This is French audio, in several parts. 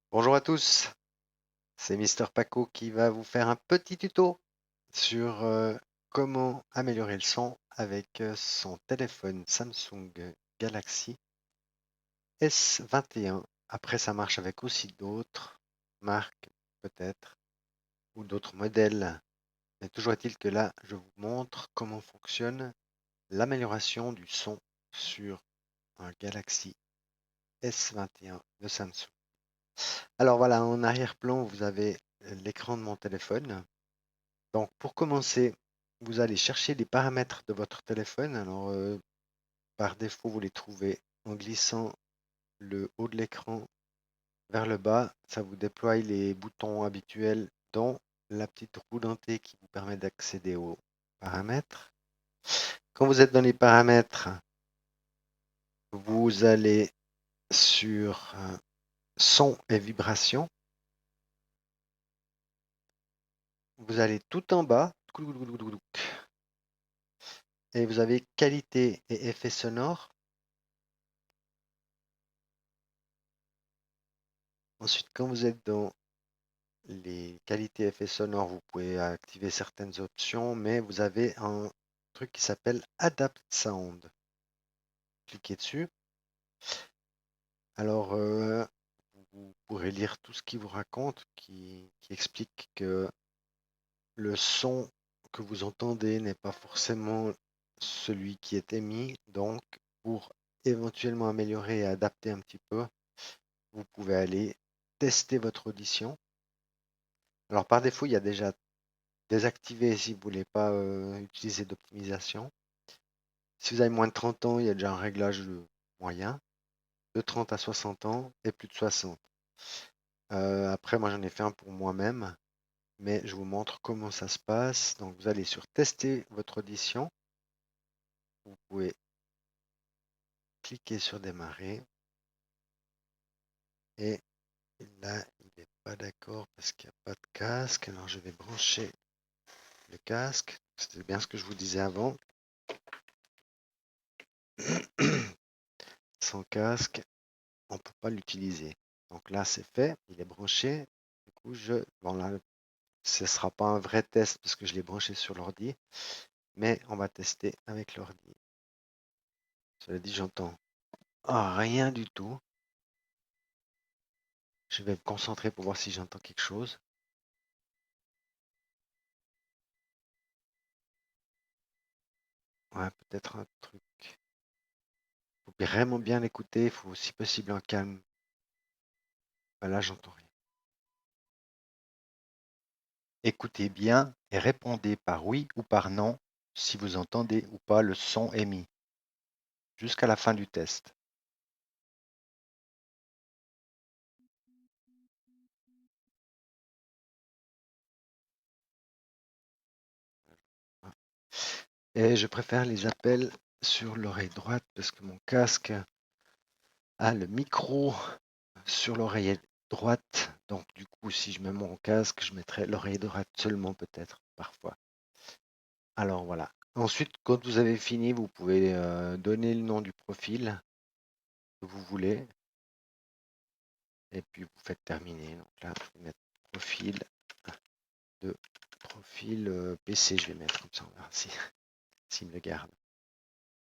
Bonjour à tous, c'est Mister Paco qui va vous faire un petit tuto sur comment améliorer le son avec son téléphone Samsung Galaxy S21. Après, ça marche avec aussi d'autres marques peut-être ou d'autres modèles. Mais toujours est-il que là, je vous montre comment fonctionne l'amélioration du son sur un Galaxy S21 de Samsung. Alors voilà, en arrière-plan, vous avez l'écran de mon téléphone. Donc, pour commencer, vous allez chercher les paramètres de votre téléphone. Alors, par défaut, vous les trouvez en glissant le haut de l'écran vers le bas. Ça vous déploie les boutons habituels, dont la petite roue dentée qui vous permet d'accéder aux paramètres. Quand vous êtes dans les paramètres, vous allez sur son et vibration. Vous allez tout en bas et vous avez qualité et effets sonores. Ensuite, quand vous êtes dans les qualités effets sonores, vous pouvez activer certaines options, mais vous avez un truc qui s'appelle Adapt Sound. Cliquez dessus. Alors, vous pourrez lire tout ce qu'il vous raconte, qui explique que le son que vous entendez n'est pas forcément celui qui est émis. Donc, pour éventuellement améliorer et adapter un petit peu, vous pouvez aller tester votre audition. Alors, par défaut, il y a déjà désactivé si vous ne voulez pas utiliser d'optimisation. Si vous avez moins de 30 ans, il y a déjà un réglage moyen, de 30 à 60 ans et plus de 60. Après, moi j'en ai fait un pour moi-même, mais je vous montre comment ça se passe. Donc vous allez sur tester votre audition. Vous pouvez cliquer sur démarrer. Et là, il n'est pas d'accord parce qu'il n'y a pas de casque. Alors je vais brancher le casque. C'était bien ce que je vous disais avant. Sans casque, on ne peut pas l'utiliser. Donc là, c'est fait, il est branché. Du coup, bon là, ce ne sera pas un vrai test parce que je l'ai branché sur l'ordi, mais on va tester avec l'ordi. Cela dit, j'entends rien du tout. Je vais me concentrer pour voir si j'entends quelque chose. Ouais, peut-être un truc. Il faut vraiment bien l'écouter, il faut si possible un calme. Ben là, j'entends rien. Écoutez bien et répondez par oui ou par non si vous entendez ou pas le son émis, jusqu'à la fin du test. Et je préfère les appels sur l'oreille droite parce que mon casque a le micro sur l'oreille droite. Donc du coup, si je mets mon casque, je mettrai l'oreille droite seulement peut-être, parfois. Alors voilà. Ensuite, quand vous avez fini, vous pouvez donner le nom du profil que vous voulez. Et puis vous faites terminer. Donc là, je vais mettre profil de profil PC, je vais mettre comme ça, on verra si, s'il me le garde.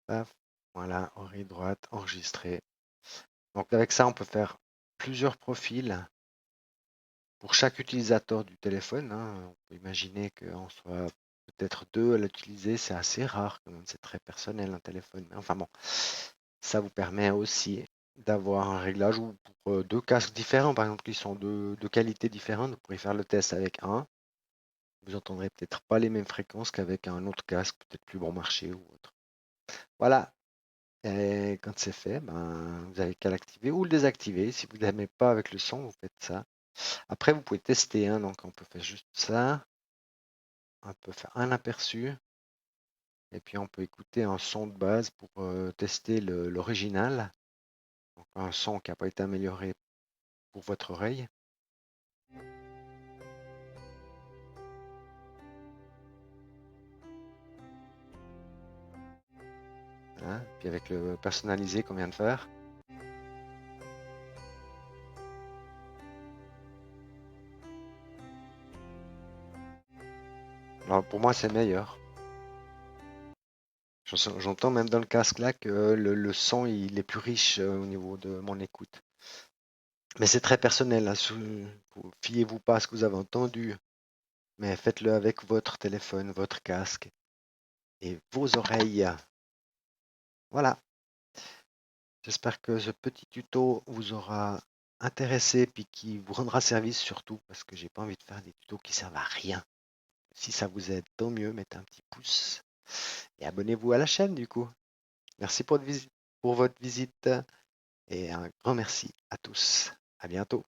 Paf, voilà, oreille droite, enregistré. Donc avec ça, on peut faire plusieurs profils pour chaque utilisateur du téléphone. On peut imaginer qu'on soit peut-être deux à l'utiliser. C'est assez rare, quand même, c'est très personnel un téléphone. Mais enfin bon, ça vous permet aussi d'avoir un réglage ou pour deux casques différents, par exemple, qui sont de qualités différentes. Vous pourrez faire le test avec un. Vous entendrez peut-être pas les mêmes fréquences qu'avec un autre casque, peut-être plus bon marché ou autre. Voilà. Et quand c'est fait, ben, vous avez qu'à l'activer ou le désactiver. Si vous n'aimez pas avec le son, vous faites ça. Après, vous pouvez tester, hein, donc on peut faire juste ça. On peut faire un aperçu. Et puis on peut écouter un son de base pour tester l'original. Donc un son qui n'a pas été amélioré pour votre oreille. Hein. Puis avec le personnalisé qu'on vient de faire. Alors pour moi, c'est meilleur. J'entends même dans le casque là que le son il est plus riche au niveau de mon écoute. Mais c'est très personnel, hein, fiez-vous pas à ce que vous avez entendu, mais faites-le avec votre téléphone, votre casque et vos oreilles. Voilà. J'espère que ce petit tuto vous aura intéressé puis qui vous rendra service surtout parce que j'ai pas envie de faire des tutos qui servent à rien. Si ça vous aide, tant mieux, mettez un petit pouce et abonnez-vous à la chaîne du coup. Merci pour votre visite et un grand merci à tous. À bientôt.